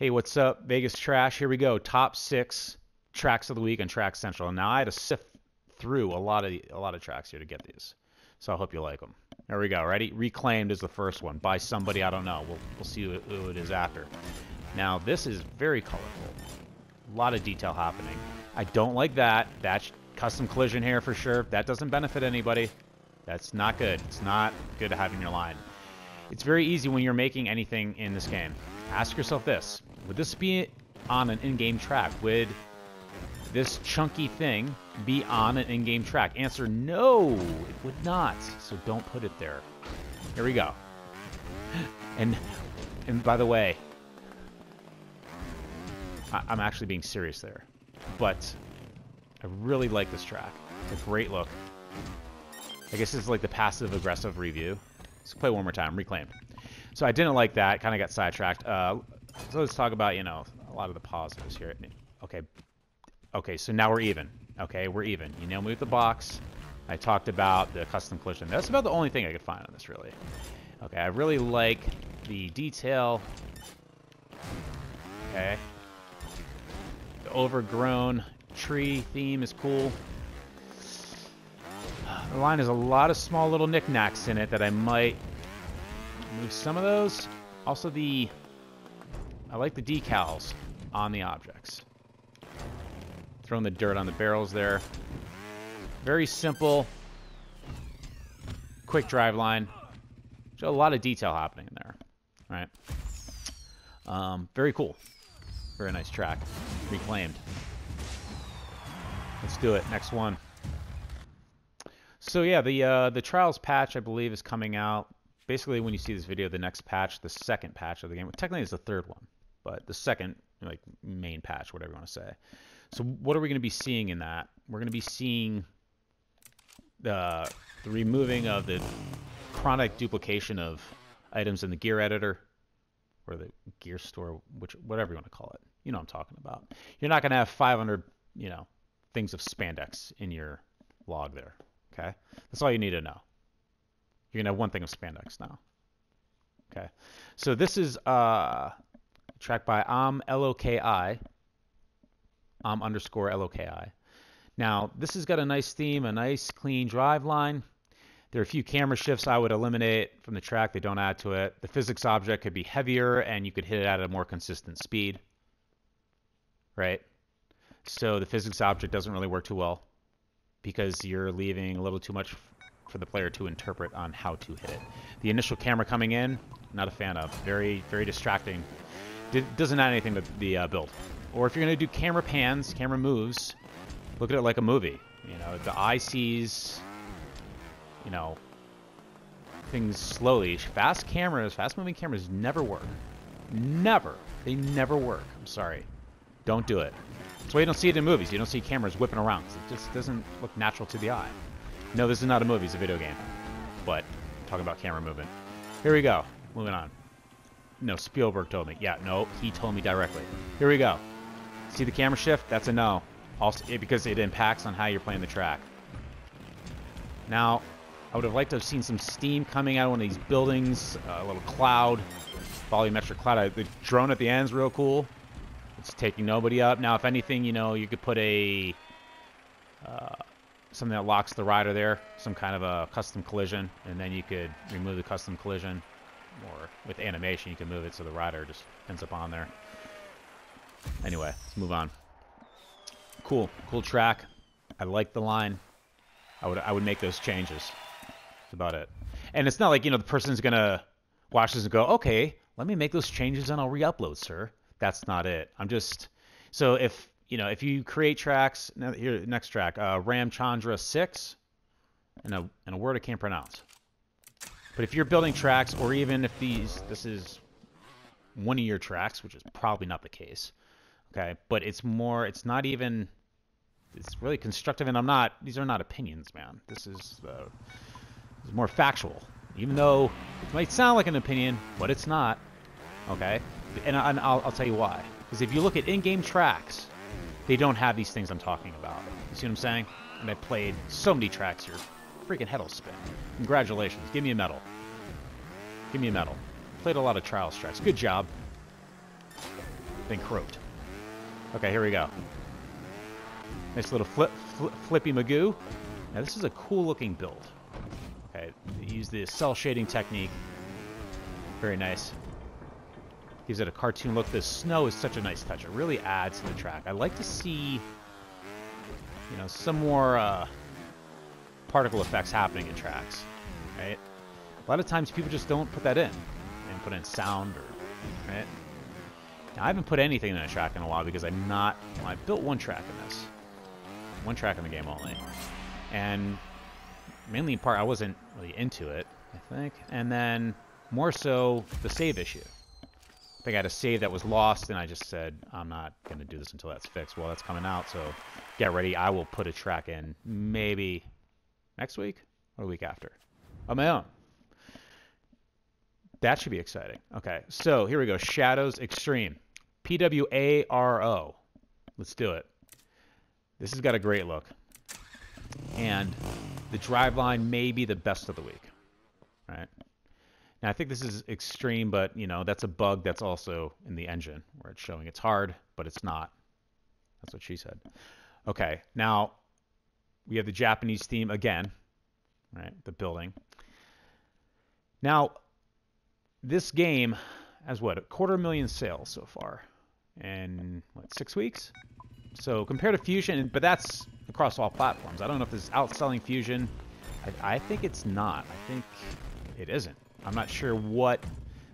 Hey, what's up, Vegas Trash? Here we go. Top 6 tracks of the week on Track Central. And now I had to sift through a lot of tracks here to get these, so I hope you like them. There we go. Ready? Reclaimed is the first one by somebody I don't know. We'll see who it is after. Now this is very colorful. A lot of detail happening. I don't like that. That's custom collision here for sure. That doesn't benefit anybody. That's not good. It's not good to have in your line. It's very easy when you're making anything in this game. Ask yourself this. Would this be on an in-game track? Would this chunky thing be on an in-game track? Answer, no, it would not. So don't put it there. Here we go. And by the way, I'm actually being serious there. But I really like this track. It's a great look. I guess it's like the passive-aggressive review. Let's play one more time. Reclaimed. So I didn't like that. Kind of got sidetracked. So let's talk about, a lot of the positives here. Okay, so now we're even. Okay, we're even. You nailed me with the box. I talked about the custom collision. That's about the only thing I could find on this, really. Okay, I really like the detail. Okay. The overgrown tree theme is cool. The line has a lot of small little knickknacks in it that I might move some of those. Also, I like the decals on the objects. Throwing the dirt on the barrels there. Very simple, quick drive line. So a lot of detail happening in there. All right. Very cool. Very nice track. Reclaimed. Let's do it. Next one. So yeah, the Trials patch, I believe, is coming out. Basically, when you see this video, the next patch, the second patch of the game. Technically, it's the third one, but the second, main patch, whatever you want to say. So what are we going to be seeing in that? We're going to be seeing the removing of the chronic duplication of items in the gear editor or the gear store, whatever you want to call it. You know what I'm talking about. You're not going to have 500, things of spandex in your log there. Okay, that's all you need to know. You're gonna have one thing of spandex now. Okay, so this is track by LOKI, underscore LOKI. Now this has got a nice theme, a nice clean drive line. There are a few camera shifts I would eliminate from the track. They don't add to it. The physics object could be heavier, and you could hit it at a more consistent speed. Right. So the physics object doesn't really work too well, because you're leaving a little too much for the player to interpret on how to hit it. The initial camera coming in, not a fan of. Very, very distracting. Doesn't add anything to the build. Or if you're going to do camera pans, camera moves, look at it like a movie. The eye sees, things slowly. Fast-moving cameras never work. Never. They never work. I'm sorry. Don't do it. That's why you don't see it in movies. You don't see cameras whipping around. It just doesn't look natural to the eye. No, this is not a movie. It's a video game. But I'm talking about camera movement. Here we go. Moving on. No, Spielberg told me. Yeah, no, he told me directly. Here we go. See the camera shift? That's a no. Also, because it impacts on how you're playing the track. Now, I would have liked to have seen some steam coming out of one of these buildings. A little cloud. Volumetric cloud. The drone at the end is real cool. It's taking nobody up. Now, if anything, you could put a something that locks the rider there, some kind of a custom collision, and then you could remove the custom collision, or with animation, you can move it so the rider just ends up on there. Anyway, let's move on. Cool track. I like the line. I would make those changes. That's about it. And it's not like the person's gonna watch this and go, okay, let me make those changes and I'll re-upload, sir. That's not it. So if you create tracks, here, next track, Ramchandra 6, and a word I can't pronounce. But if you're building tracks, or even if this is one of your tracks, which is probably not the case, okay, but it's really constructive, and these are not opinions, man. This is more factual, even though it might sound like an opinion, but it's not, okay? And I'll tell you why. Because if you look at in-game tracks, they don't have these things I'm talking about. You see what I'm saying? And I played so many tracks here. Freaking head will spin. Congratulations. Give me a medal. Give me a medal. Played a lot of Trials tracks. Good job. something croaked. Okay, here we go. Nice little flippy magoo. Now this is a cool looking build. Okay, use the cell shading technique. Very nice. Gives it a cartoon look. The snow is such a nice touch. It really adds to the track. I like to see, you know, some more particle effects happening in tracks, right? A lot of times people just don't put that in and put in sound or, right? Now, I haven't put anything in a track in a while because I'm not, well, I built one track in this. One track in the game only. And mainly in part, I wasn't really into it, I think. And then more so the save issue. I think I had a save that was lost, and I just said, I'm not going to do this until that's fixed. Well, that's coming out, so get ready. I will put a track in maybe next week or the week after on my own. That should be exciting. Okay, so here we go. Shadows Extreme. PWARO. Let's do it. This has got a great look. And the driveline may be the best of the week. Right? Now, I think this is extreme, but, you know, that's a bug that's also in the engine where it's showing it's hard, but it's not. That's what she said. Okay, now we have the Japanese theme again, right? The building. Now, this game has, what, 250,000 sales so far in, what, 6 weeks? So compared to Fusion, but that's across all platforms. I don't know if this is outselling Fusion. I think it's not. I think it isn't. I'm not sure what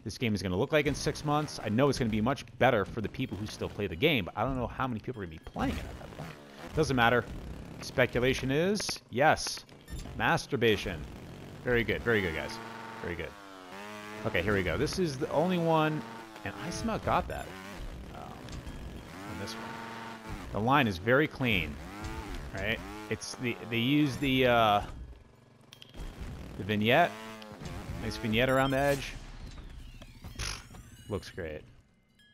this game is going to look like in 6 months. I know it's going to be much better for the people who still play the game, but I don't know how many people are going to be playing it at that point. Doesn't matter. Speculation is, yes, masturbation. Very good, guys. Very good. Okay, here we go. This is the only one, and I somehow got that on this one. The line is very clean, right? It's they use the vignette. Nice vignette around the edge. Looks great.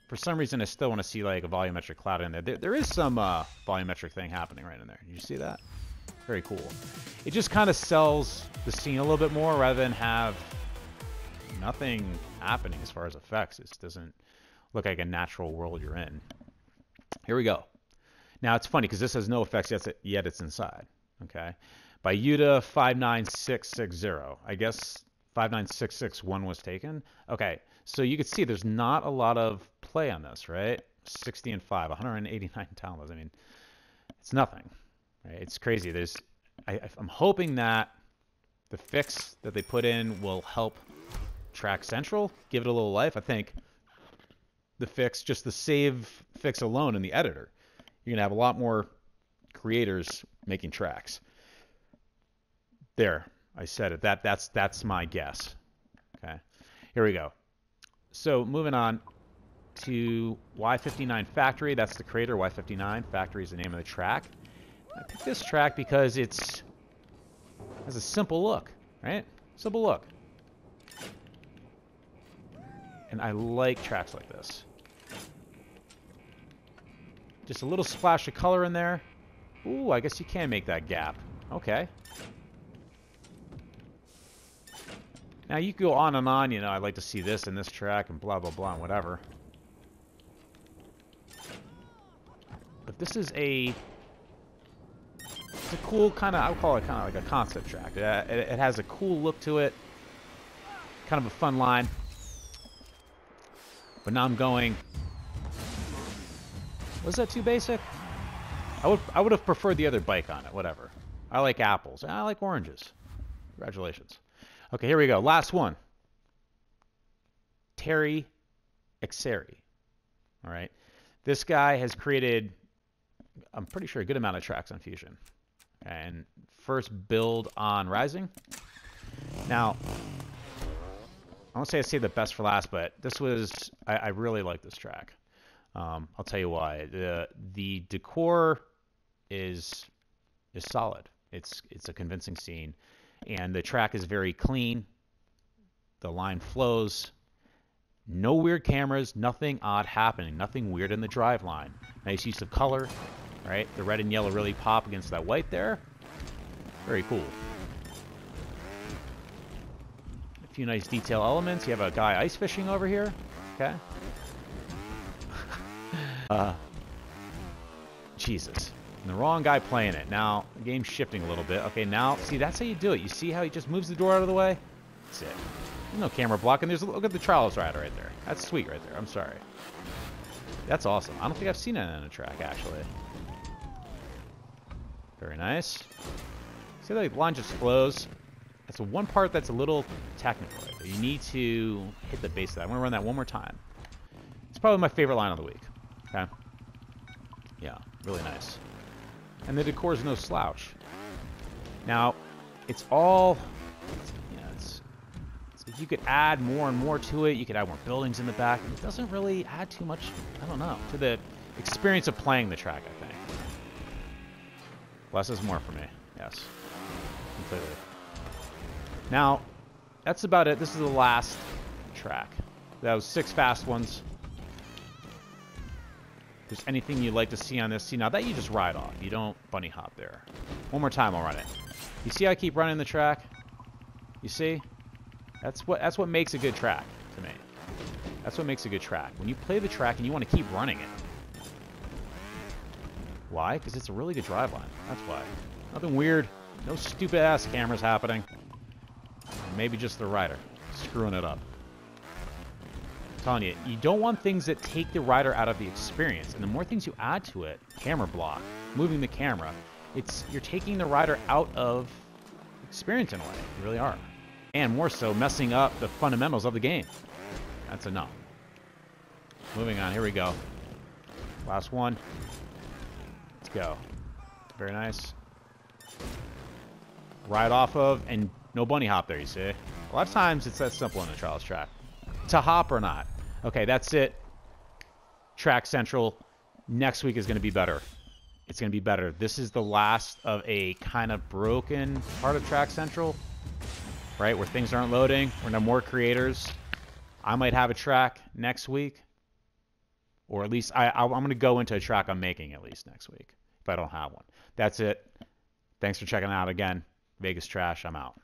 For some reason, I still want to see like a volumetric cloud in there. There is some volumetric thing happening right in there. You see that? Very cool. It just kind of sells the scene a little bit more rather than have nothing happening as far as effects. It doesn't look like a natural world you're in. Here we go. Now, it's funny because this has no effects yet it's inside. Okay. By Yuta 59660. I guess 59661 was taken. Okay, so you can see there's not a lot of play on this, right? 60 and 5, 189 downloads. I mean, it's nothing. Right? It's crazy. I'm hoping that the fix that they put in will help Track Central, give it a little life. I think the fix, just the save fix alone in the editor, you're gonna have a lot more creators making tracks. There. I said it. That's my guess. Okay. Here we go. So moving on to Y59 Factory. That's the creator. Y59 Factory is the name of the track. I picked this track because it has a simple look, right? Simple look. And I like tracks like this. Just a little splash of color in there. Ooh, I guess you can make that gap. Okay. Now, you can go on and on, you know, I'd like to see this in this track and blah, blah, blah, and whatever. But this is it's a cool kind of, I would call it kind of like a concept track. It has a cool look to it, kind of a fun line. But now I'm going, was that too basic? I would have preferred the other bike on it, whatever. I like apples, and I like oranges. Congratulations. Okay, here we go. Last one. Terry Exeri. All right. This guy has created, I'm pretty sure, a good amount of tracks on Fusion. And first build on Rising. Now, I won't say I saved the best for last, but this was, I really like this track. I'll tell you why. The decor is solid. It's a convincing scene. And the track is very clean. The line flows. No weird cameras, nothing odd happening, nothing weird in the drive line. Nice use of color, right? The red and yellow really pop against that white there. Very cool. A few nice detail elements. You have a guy ice fishing over here. Okay. Jesus. And the wrong guy playing it. Now, the game's shifting a little bit. Okay, now, see, that's how you do it. You see how he just moves the door out of the way? That's it. There's no camera blocking. Look at the Trials Rider right there. That's sweet right there. I'm sorry. That's awesome. I don't think I've seen it in a track, actually. Very nice. See, the line just flows. That's the one part that's a little technical right there. You need to hit the base of that. I'm going to run that one more time. It's probably my favorite line of the week. Okay? Yeah, really nice. And the decor is no slouch. Now, it's all... you could add more and more to it. You could add more buildings in the back. It doesn't really add too much, I don't know, to the experience of playing the track, I think. Less is more for me. Yes. Completely. Now, that's about it. This is the last track. That was 6 fast ones. If there's anything you'd like to see on this, see, now that you just ride off. You don't bunny hop there. One more time, I'll run it. You see I keep running the track? You see? That's what makes a good track to me. That's what makes a good track. When you play the track and you want to keep running it. Why? Because it's a really good driveline. That's why. Nothing weird. No stupid-ass cameras happening. Maybe just the rider screwing it up. I'm telling you, you don't want things that take the rider out of the experience. And the more things you add to it, camera block, moving the camera, you're taking the rider out of experience in a way. You really are. And more so, messing up the fundamentals of the game. That's enough. Moving on, here we go. Last one. Let's go. Very nice. Ride off of, and no bunny hop there, you see? A lot of times it's that simple in a Trials track. To hop or not. Okay, that's it. Track Central. Next week is going to be better. It's going to be better. This is the last of a kind of broken part of Track Central. Right, where things aren't loading, we're gonna have more creators. I might have a track next week, or at least I'm gonna go into a track I'm making at least next week if I don't have one. That's it. Thanks for checking out again. Vegas Trash. I'm out.